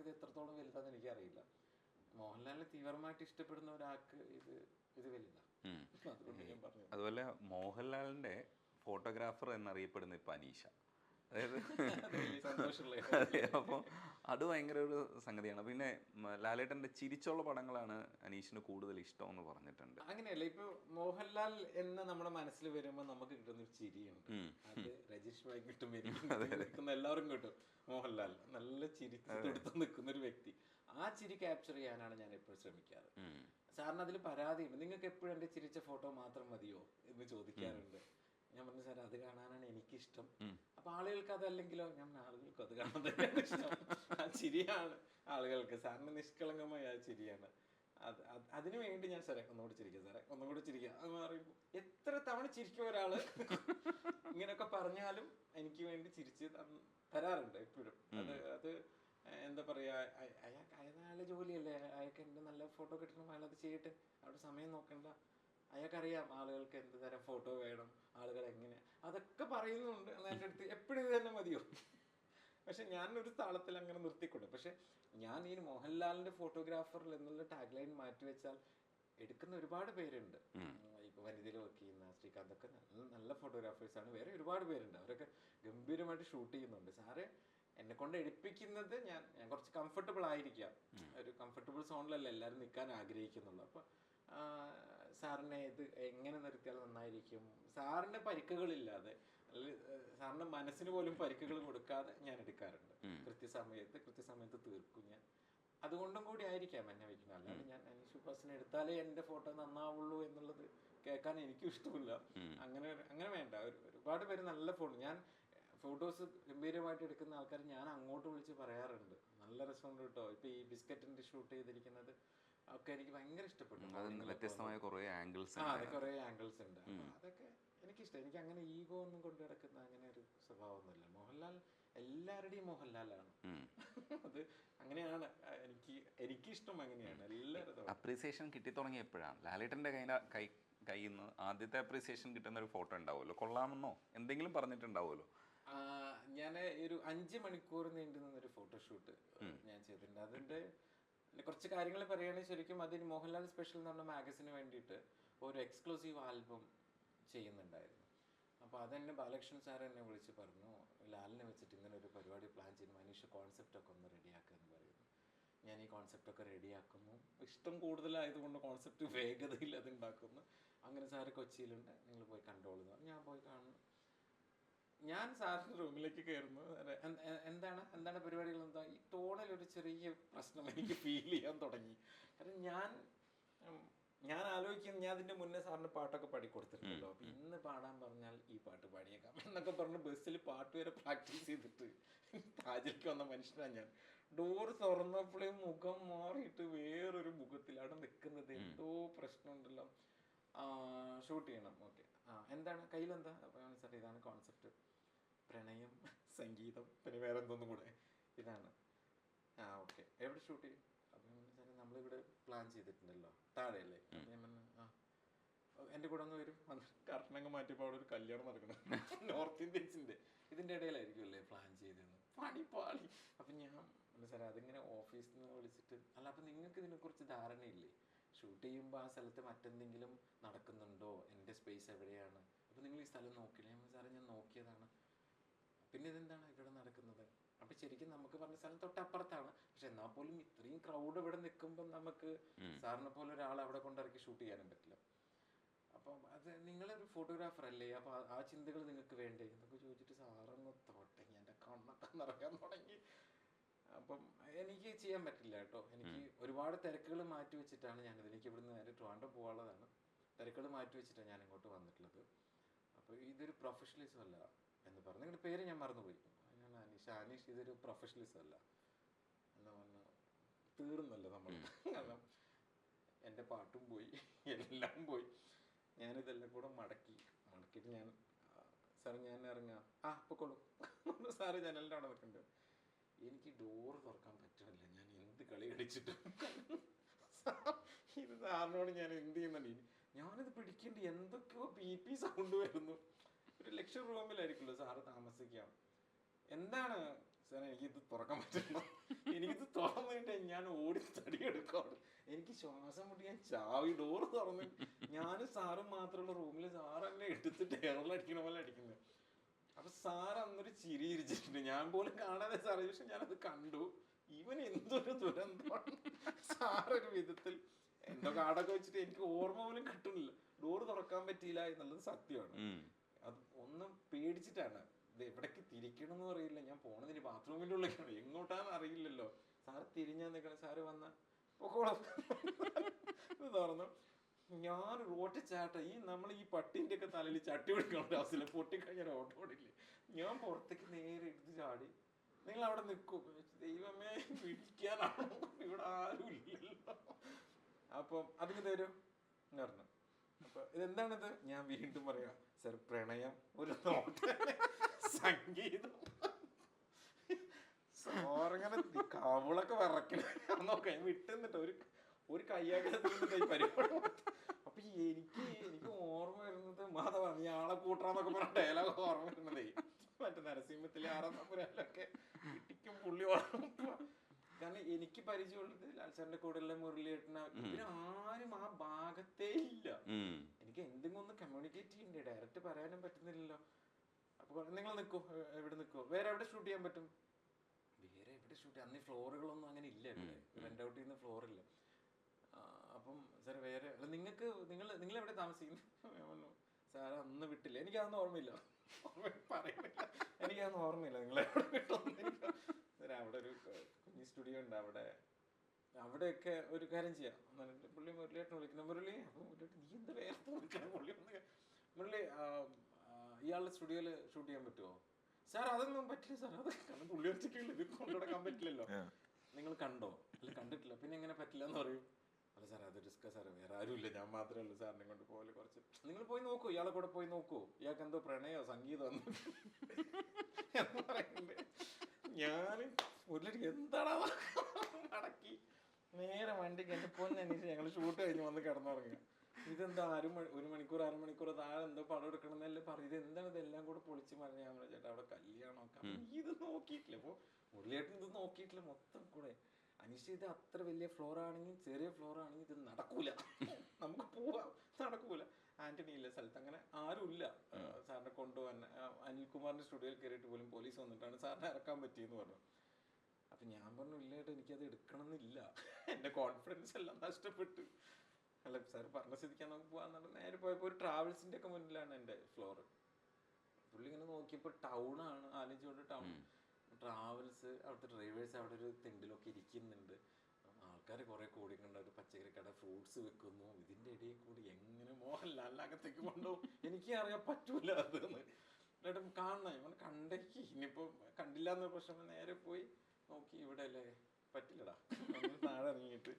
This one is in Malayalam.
ഇത് എത്രത്തോളം വലുതാന്ന് എനിക്കറിയില്ല. മോഹൻലാലിനെ തീവ്രമായിട്ട് ഇഷ്ടപ്പെടുന്ന ഒരാൾക്ക് ഇത് വലുതാണ്. അതുകൊണ്ട് ഞാൻ പറഞ്ഞു. അതുപോലെ മോഹൻലാലിൻ്റെ ഫോട്ടോഗ്രാഫർ എന്നറിയപ്പെടുന്ന ഇപ്പം അനീഷ. അതായത് അപ്പോൾ അത് ഭയങ്കര ഒരു സംഗതിയാണ്. പിന്നെ ലാലേട്ടൻ്റെ ചിരിച്ചുള്ള പടങ്ങളാണ് അനീഷിന് കൂടുതൽ ഇഷ്ടം എന്ന് പറഞ്ഞിട്ടുണ്ട്. അങ്ങനെയല്ല, ഇപ്പൊ മോഹൻലാൽ എന്ന് നമ്മുടെ മനസ്സിൽ വരുമ്പോൾ നമുക്ക് കിട്ടുന്ന ഒരു ചിരിയുണ്ട്. അത് രജീഷ് ഭായി കിട്ടും, നിൽക്കുന്ന എല്ലാവരും കിട്ടും. മോഹൻലാൽ നല്ല ചിരിച്ചെടുത്ത് നിൽക്കുന്ന ഒരു വ്യക്തി. ആ ചിരി ക്യാപ്ചർ ചെയ്യാനാണ് ഞാൻ എപ്പോഴും ശ്രമിക്കാറ്. സാറിന് അതിൽ പരാതിയുണ്ട്, നിങ്ങൾക്ക് എപ്പോഴും എൻ്റെ ചിരിച്ച ഫോട്ടോ മാത്രം മതിയോ എന്ന് ചോദിക്കാറുണ്ട്. ഞാൻ പറഞ്ഞു സാർ അത് കാണാനാണ് എനിക്കിഷ്ടം. അപ്പൊ ആളുകൾക്ക് അതല്ലെങ്കിലോ? ഞാൻ ആളുകൾക്ക് അത് കാണാൻ തന്നെയാണ് ഇഷ്ടം. ആ ചിരിയാണ് ആളുകൾക്ക്. സാറിന് നിഷ്കളങ്കമായ ആ ചിരിയാണ്. അതിനു വേണ്ടി ഞാൻ സാറേ ഒന്നുകൂടി ചിരിക്കാം, സാറേ ഒന്നുകൂടി ചിരിക്കാം എന്ന് പറയുമ്പോൾ എത്ര തവണ ചിരിക്കും ഒരാള്. ഇങ്ങനെയൊക്കെ പറഞ്ഞാലും എനിക്ക് വേണ്ടി ചിരിച്ച് തരാറുണ്ട് എപ്പോഴും. അത് എന്താ പറയാ, അയാളുടെ ജോലിയല്ലേ, അയാൾക്ക് എൻ്റെ നല്ല ഫോട്ടോ കിട്ടണം, അയാൾ അത് ചെയ്യട്ടെ, അവിടെ സമയം നോക്കണ്ട. അയാൾക്കറിയാം ആളുകൾക്ക് എന്ത് തരം ഫോട്ടോ വേണം, ആളുകൾ എങ്ങനെ, അതൊക്കെ പറയുന്നുണ്ട്. എൻ്റെ അടുത്ത് എപ്പോഴും ഇത് തന്നെ മതിയോ? പക്ഷെ ഞാനൊരു താളത്തിൽ അങ്ങനെ നിർത്തിക്കൊണ്ട്. പക്ഷെ ഞാൻ ഈ മോഹൻലാലിന്റെ ഫോട്ടോഗ്രാഫർ എന്നുള്ള ടാഗ് ലൈൻ മാറ്റി വെച്ചാൽ എടുക്കുന്ന ഒരുപാട് പേരുണ്ട്. ഇപ്പൊ വനിതയിൽ വർക്ക് ചെയ്യുന്ന ശ്രീകാന്ത് ഒക്കെ നല്ല ഫോട്ടോഗ്രാഫേഴ്സാണ്. വേറെ ഒരുപാട് പേരുണ്ട്, അവരൊക്കെ ഗംഭീരമായിട്ട് ഷൂട്ട് ചെയ്യുന്നുണ്ട്. സാറ് എന്നെ കൊണ്ട് എടുപ്പിക്കുന്നത് ഞാൻ കുറച്ച് കംഫർട്ടബിൾ ആയിരിക്കാം, ഒരു കംഫർട്ടബിൾ സോണിലല്ല എല്ലാവരും നിൽക്കാൻ ആഗ്രഹിക്കുന്നുള്ളൂ. അപ്പൊ സാറിനെ ഇത് എങ്ങനെ നിർത്തിയാൽ നന്നായിരിക്കും, സാറിന്റെ പരിക്കുകളില്ലാതെ, സാറിന്റെ മനസ്സിന് പോലും പരിക്കുകൾ കൊടുക്കാതെ ഞാൻ എടുക്കാറുണ്ട്. കൃത്യസമയത്ത് തീർക്കും ഞാൻ. അതുകൊണ്ടും കൂടി ആയിരിക്കാം എന്നെ വയ്ക്കുന്നത്. അല്ലാതെ ഞാൻ അനീഷ് ഉപാസിനെ എടുത്താലേ എൻ്റെ ഫോട്ടോ നന്നാവുള്ളൂ എന്നുള്ളത് കേൾക്കാൻ എനിക്കും ഇഷ്ടമില്ല. അങ്ങനെ വേണ്ട. ഒരുപാട് പേര് നല്ല ഫോട്ടോ, ഞാൻ ഫോട്ടോസ് ഗംഭീരമായിട്ട് എടുക്കുന്ന ആൾക്കാർ ഞാൻ അങ്ങോട്ട് വിളിച്ച് പറയാറുണ്ട്, നല്ല റെസ്പോണ്ട് കേട്ടോ. ഇപ്പൊ ഈ ബിസ്ക്കറ്റിന്റെ ഷൂട്ട് ചെയ്തിരിക്കുന്നത് ഒക്കെ എനിക്ക് ഭയങ്കര ഇഷ്ടപ്പെട്ടു. വ്യത്യസ്തമായ കുറേ ആംഗിൾസ് ഉണ്ട്. അതൊക്കെ എനിക്കിഷ്ടം. എനിക്ക് അങ്ങനെ ഈഗോ ഒന്നും കൊണ്ടു കിടക്കുന്ന അങ്ങനെ ഒരു സ്വഭാവമൊന്നുമില്ല. മോഹൻലാൽ എല്ലാവരുടെയും മോഹൻലാലാണ്. അത് അങ്ങനെയാണ് എനിക്കിഷ്ടം. അങ്ങനെയാണ് എല്ലാവരും. അപ്രീസിയേഷൻ കിട്ടി തുടങ്ങിയപ്പോഴാണ് ലാലേട്ടൻ്റെ കയ്യിൽ നിന്ന് ആദ്യത്തെ അപ്രീസിയേഷൻ കിട്ടുന്ന ഒരു ഫോട്ടോ ഉണ്ടാവുമല്ലോ, കൊള്ളാമെന്നോ എന്തെങ്കിലും പറഞ്ഞിട്ടുണ്ടാവുമല്ലോ. ഞാൻ ഒരു 5 മണിക്കൂർ നീണ്ടു നിന്നൊരു ഫോട്ടോഷൂട്ട് ഞാൻ ചെയ്തിട്ടുണ്ട്. അതിൻ്റെ കുറച്ച് കാര്യങ്ങൾ പറയുകയാണെങ്കിൽ ശരിക്കും അതിന് മോഹൻലാൽ സ്പെഷ്യൽ എന്ന് പറഞ്ഞ മാഗസിന് വേണ്ടിയിട്ട് ഒരു എക്സ്ക്ലൂസീവ് ആൽബം ചെയ്യുന്നുണ്ടായിരുന്നു. അപ്പോൾ അതെന്നെ ബാലകൃഷ്ണൻ സാർ എന്നെ വിളിച്ച് പറഞ്ഞു, ലാലിനെ വെച്ചിട്ട് ഇങ്ങനെ ഒരു പരിപാടി പ്ലാൻ ചെയ്യുന്നു, മനീഷ് കോൺസെപ്റ്റൊക്കെ ഒന്ന് റെഡിയാക്കുക എന്ന് പറയുന്നു. ഞാൻ ഈ കോൺസെപ്റ്റൊക്കെ റെഡിയാക്കുന്നു. ഇഷ്ടം കൂടുതലായതുകൊണ്ട് കോൺസെപ്റ്റ് വേഗതയിൽ അത് ഉണ്ടാക്കുന്നു. അങ്ങനെ സാറ് കൊച്ചിയിലുണ്ട്, നിങ്ങൾ പോയി കണ്ടോളുന്നു. ഞാൻ പോയി കാണുന്നു. ഞാൻ സാറിൻ്റെ റൂമിലേക്ക് കയറുന്നു. എന്താണ് പരിപാടികൾ, എന്താ ഈ ടോണിലൊരു ചെറിയ പ്രശ്നം എനിക്ക് ഫീൽ ചെയ്യാൻ തുടങ്ങി. കാരണം ഞാൻ ആലോചിക്കുന്നു, ഞാൻ അതിൻ്റെ മുന്നേ സാറിന് പാട്ടൊക്കെ പാടിക്കൊടുത്തിട്ടുണ്ടല്ലോ, അപ്പം ഇന്ന് പാടാൻ പറഞ്ഞാൽ ഈ പാട്ട് പാടിയേക്കാം എന്നൊക്കെ പറഞ്ഞ് ബസ്സിൽ പാട്ട് വരെ പ്രാക്ടീസ് ചെയ്തിട്ട് താജിലേക്ക് വന്ന മനുഷ്യനാണ് ഞാൻ. ഡോറ് തുറന്നപ്പോഴേ മുഖം മാറിയിട്ട് വേറൊരു മുഖത്തിലാണ് നിൽക്കുന്നത്. എന്തോ പ്രശ്നമുണ്ടല്ലോ, ഷൂട്ട് ചെയ്യണം. ഓക്കെ, എന്താണ് കയ്യിലെന്താ? അപ്പം സാർ ഇതാണ് കോൺസെപ്റ്റ്, പ്രണയം, സംഗീതം, പിന്നെ വേറെ എന്തോന്നും കൂടെ, ഇതാണ്. ഓക്കെ, എവിടെ ഷൂട്ട് ചെയ്യും? അപ്പം സാറേ നമ്മളിവിടെ പ്ലാൻ ചെയ്തിട്ടുണ്ടല്ലോ, താഴെയല്ലേ? അപ്പം ഞാൻ പറഞ്ഞു എൻ്റെ കൂടെ ഒന്ന് വരും. കർട്ടനങ്ങ് മാറ്റിയപ്പോൾ അവിടെ ഒരു കല്യാണം നടക്കണം, നോർത്ത് ഇന്ത്യൻസിൻ്റെ. ഇതിൻ്റെ ഇടയിലായിരിക്കും അല്ലേ പ്ലാൻ ചെയ്തതെന്ന്. പാടി. അപ്പം ഞാൻ സാറേ അതിങ്ങനെ ഓഫീസിൽ നിന്ന് വിളിച്ചിട്ട്, അല്ല അപ്പം നിങ്ങൾക്ക് ഇതിനെക്കുറിച്ച് ധാരണയില്ലേ? ഷൂട്ട് ചെയ്യുമ്പോൾ ആ സ്ഥലത്ത് മറ്റെന്തെങ്കിലും നടക്കുന്നുണ്ടോ, എൻ്റെ സ്പേസ് എവിടെയാണ്, അപ്പം നിങ്ങൾ ഈ സ്ഥലം നോക്കില്ലേ? സാറേ ഞാൻ നോക്കിയതാണ്. പിന്നെ ഇതെന്താണ് ഇവിടെ നടക്കുന്നത്? അപ്പം ശരിക്കും നമുക്ക് പറഞ്ഞ സ്ഥലം തൊട്ടപ്പുറത്താണ്. പക്ഷെ എന്നാൽ പോലും ഇത്രയും ക്രൗഡ് ഇവിടെ നിൽക്കുമ്പോൾ നമുക്ക് സാറിനെ പോലെ ഒരാളെ അവിടെ കൊണ്ടിറക്കി ഷൂട്ട് ചെയ്യാനും പറ്റില്ല. അപ്പം അത് നിങ്ങളൊരു ഫോട്ടോഗ്രാഫർ അല്ലേ, അപ്പോൾ ആ ചിന്തകൾ നിങ്ങൾക്ക് വേണ്ടേ എന്നൊക്കെ ചോദിച്ചിട്ട് സാറങ്ങ് തോട്ടെ എൻ്റെ കണ്ണൊക്കെ നിറയാൻ തുടങ്ങി. അപ്പം എനിക്ക് ചെയ്യാൻ പറ്റില്ല കേട്ടോ. എനിക്ക് ഒരുപാട് തിരക്കുകൾ മാറ്റി വെച്ചിട്ടാണ് ഞാനിതിലേക്ക് ഇവിടുന്ന് നേരെ ട്രിവാൻഡ്രം പോകാനുള്ളതാണ്. തിരക്കുകൾ മാറ്റി വെച്ചിട്ടാണ് ഞാൻ ഇങ്ങോട്ട് വന്നിട്ടുള്ളത്. അപ്പോൾ ഇതൊരു പ്രൊഫഷണലിസം അല്ല എന്ന് പറഞ്ഞു. നിങ്ങളുടെ പേര് ഞാൻ മറന്നുപോയി. ഞാൻ അനീഷ് ഇതൊരു പ്രൊഫഷണലിസം അല്ല എന്ന് പറഞ്ഞു. തീർന്നല്ലോ നമ്മൾ. കാരണം എൻ്റെ പാട്ടും പോയി, എല്ലാം പോയി. ഞാനിതെല്ലാം കൂടെ മടക്കിയിട്ട് ഞാൻ സാറ് ഞാൻ ഇറങ്ങാം, പൊക്കോളൂ സാറ് ജനലിൻ്റെ അവിടെ നിൽക്കുന്നുണ്ട്. എനിക്ക് ഡോറ് തുറക്കാൻ പറ്റുമല്ല, ഞാൻ എന്ത് കളി കളിച്ചിട്ടും. ഇത് സാറിനോട് ഞാൻ എന്ത് ചെയ്യുന്നുണ്ട്, ഞാനിത് പിടിക്കേണ്ട എന്തൊക്കെയോ പി സൗണ്ട് വരുന്നു. ഒരു ലക്ഷ്യം റൂമിലായിരിക്കുമല്ലോ സാറ് താമസിക്കാം. എന്താണ് സാറേ എനിക്കിത് തുറക്കാൻ പറ്റുന്നു, എനിക്കിത് ശ്വാസം മുട്ടി ഞാൻ ചാവി ഡോറ് തുറന്ന് ഞാനും സാറും മാത്രമുള്ള റൂമിൽ സാർ എന്നെ എടുത്തിട്ട് എയറിലടിക്കണ പോലെ അടിക്കുന്നത്. അപ്പൊ സാർ അന്നൊരു ചിരി ഇരിച്ചിട്ടുണ്ട്, ഞാൻ പോലും കാണാതെ സാറേ, പക്ഷെ ഞാനത് കണ്ടു. ഇവൻ എന്തൊരു ദുരന്തമാണ്. സാറൊരു വിധത്തിൽ എന്തോ കാടൊക്കെ വെച്ചിട്ട് എനിക്ക് ഓർമ്മ പോലും കിട്ടുന്നില്ല. ഡോറ് തുറക്കാൻ പറ്റിയില്ല എന്നുള്ളത് സത്യമാണ്. അത് ഒന്നും പേടിച്ചിട്ടാണ്. ഇത് എവിടേക്ക് തിരിക്കണം എന്ന് അറിയില്ല, ഞാൻ പോണതിന് ബാത്റൂമിന്റെ ഉള്ളിലേക്കാണ്, എങ്ങോട്ടാന്ന് അറിയില്ലല്ലോ. സാറ് തിരിഞ്ഞാ നിൽക്കണം, സാറ് വന്ന തുറന്നു. ഞാൻ റോട്ട് ചാട്ട, ഈ നമ്മൾ ഈ പട്ടിന്റെ ഒക്കെ തലയിൽ ചട്ടി പിടിക്കണ അവസ്ഥയില് പൊട്ടിക്കഴിഞ്ഞാൽ ഓട്ടോ ഓടില്ലേ, ഞാൻ പുറത്തേക്ക് നേരെ എടുത്ത് ചാടി. നിങ്ങൾ അവിടെ നിൽക്കും, ദൈവമേ പിടിക്കാനാണോ, ഇവിടെ ആരും ഇല്ലല്ലോ. അപ്പം അതിന് തരും എന്ന് പറഞ്ഞു. അപ്പൊ ഇതെന്താണിത്? ഞാൻ വീണ്ടും പറയാം, സർ പ്രണയം ഒരു സംഗീതം. സാറിങ്ങനെ കവിളൊക്കെ വിറക്കണം നോക്കാം, വിട്ടുന്നിട്ട് ഒരു കയ്യാഗ്രഹത്തിൽ പരിപാടി. അപ്പൊ എനിക്ക് ഓർമ്മ വരുന്നത് മാധവ നീ ആളെ കൂട്ടാന്നൊക്കെ പറഞ്ഞ ഡയലോഗ് ഓർമ്മ വരുന്നതേ മറ്റേ നരസിംഹത്തിലെ ആറാമൂരൊക്കെ ഇട്ടിക്കും പുള്ളി ഓർമ്മ. കാരണം എനിക്ക് പരിചയമുള്ളത് ലാൽസാറിന്റെ കൂടെയുള്ള മുരളിയേട്ടന, ഇവര് ആരും ആ ഭാഗത്തേ ഇല്ല. എനിക്ക് എന്തെങ്കിലും ഒന്ന് കമ്മ്യൂണിക്കേറ്റ് ചെയ്യണ്ടേ, ഡയറക്റ്റ് പറയാനും പറ്റുന്നില്ലല്ലോ. അപ്പൊ നിങ്ങൾ നിൽക്കൂ, എവിടെ നിൽക്കൂ, വേറെ എവിടെ ഷൂട്ട് ചെയ്യാൻ പറ്റും? വേറെ എവിടെ ഷൂട്ട് ചെയ്യാം? അന്ന് ഈ ഫ്ലോറുകളൊന്നും അങ്ങനെ ഇല്ല, ഇവിടെ റെന്റ് ഔട്ട് ചെയ്യുന്ന ഫ്ലോറില്ല. അപ്പം സാർ വേറെ നിങ്ങൾക്ക് നിങ്ങൾ എവിടെ താമസിക്കുന്നു? സാർ അന്ന് വിട്ടില്ല, എനിക്കതൊന്നും ഓർമ്മയില്ല, പറയുന്നില്ല, എനിക്കതൊന്നും ഓർമ്മയില്ല നിങ്ങളെവിടെ വിട്ടൊന്നും. സാർ അവിടെ ഒരു കുഞ്ഞി സ്റ്റുഡിയോ ഉണ്ട്, അവിടെയൊക്കെ ഒരു കാര്യം ചെയ്യാം. പുള്ളി മുരളിയേട്ടൻ വിളിക്കണം, മുരളി. അപ്പൊ മുരളിയേട്ടൻ നീ എന്താ വേറെ വിളിക്കണം? മുരളി ഇയാളുടെ സ്റ്റുഡിയോയിൽ ഷൂട്ട് ചെയ്യാൻ പറ്റുമോ? സാർ അതൊന്നും പറ്റില്ല സാർ, അത് കാരണം പുള്ളി ഒറ്റയ്ക്കുള്ളൂ, ഇത് കൊണ്ടുനടക്കാൻ പറ്റില്ലല്ലോ. നിങ്ങൾ കണ്ടോ? അല്ല കണ്ടിട്ടില്ല, പിന്നെ എങ്ങനെ പറ്റില്ല എന്ന് പറയും? അല്ല സാർ അത് റിസ്ക്കാ സാർ, വേറെ ആരും ഇല്ല, ഞാൻ മാത്രമേ ഉള്ളൂ സാറിനെ കൊണ്ട് പോലെ. കുറച്ച് നിങ്ങൾ പോയി നോക്കൂ, ഇയാളെ കൂടെ പോയി നോക്കൂ, ഇയാൾക്ക് എന്തോ പ്രണയോ സംഗീതം എന്ന് പറയുന്നുണ്ട്. ഞാൻ ഒരു എന്താടാ മടക്കി നേരെ വണ്ടിക്ക് എന്റെ പൊന്നനുസരിച്ച് ഞങ്ങൾ ഷൂട്ട് കഴിഞ്ഞ് വന്ന് കിടന്നുറങ്ങുക. ഇതെന്താ 1 മണിക്കൂർ 6 മണിക്കൂർ താഴെ എന്തോ പടം എടുക്കണം എന്നല്ലേ പറയും, ഇത് എന്താണ് ഇതെല്ലാം കൂടെ പൊളിച്ച് മറിഞ്ഞ? ഞാൻ ചേട്ടാ അവിടെ കല്യാണം ഇത് നോക്കിയിട്ടില്ല. അപ്പൊ മുരളിയേട്ടൻ ഇത് നോക്കിയിട്ടില്ല മൊത്തം കൂടെ. അനീഷ് ഇത് അത്ര വലിയ ഫ്ലോർ ആണെങ്കിൽ ചെറിയ ഫ്ലോർ ആണെങ്കിൽ ഇത് നടക്കൂല, നമുക്ക് പോവാം, നടക്കൂല. ആന്റണി ഇല്ല സ്ഥലത്ത്, അങ്ങനെ ആരും ഇല്ല സാറിനെ കൊണ്ടുപോകാൻ. അനിൽകുമാറിന്റെ സ്റ്റുഡിയോയിൽ കയറിയിട്ട് പോലും പോലീസ് വന്നിട്ടാണ് സാറിനെ ഇറക്കാൻ പറ്റിയെന്ന് പറഞ്ഞു. അപ്പൊ ഞാൻ പറഞ്ഞു ഇല്ലായിട്ട് എനിക്കത് എടുക്കണം എന്നില്ല, എന്റെ കോൺഫിഡൻസ് എല്ലാം നഷ്ടപ്പെട്ടു. അല്ല സാർ പറഞ്ഞ സ്ഥിതിക്കാൻ നമുക്ക് പോകാൻ നേരെ പോയപ്പോ ഒരു ട്രാവൽസിന്റെ ഒക്കെ മുന്നിലാണ് എന്റെ ഫ്ലോർ. പുള്ളി ഇങ്ങനെ നോക്കിയപ്പോ ടൗൺ ആണ്, ആലഞ്ചോട് ടൗൺ, ട്രാവൽസ്, അവിടുത്തെ ഡ്രൈവേഴ്സ് അവിടെ ഒരു തിണ്ടിലൊക്കെ ഇരിക്കുന്നുണ്ട്, ആൾക്കാർ കുറെ കൂടിക്കൊണ്ട് ഒരു പച്ചക്കറി കട, ഫ്രൂട്ട്സ് വെക്കുന്നു. ഇതിന്റെ ഇടയിൽ കൂടി എങ്ങനെ മോഹൻലാലിനകത്തേക്ക് കൊണ്ടുപോകും? എനിക്ക് അറിയാൻ പറ്റൂല അതെന്ന്. എന്നിട്ടും കാണണം കണ്ടേക്ക്, ഇനിയിപ്പോ കണ്ടില്ല എന്നൊരു പ്രശ്നം. നേരെ പോയി നോക്കി, ഇവിടെ അല്ലേ, പറ്റില്ലടാ, താഴെ ഇറങ്ങിയിട്ട്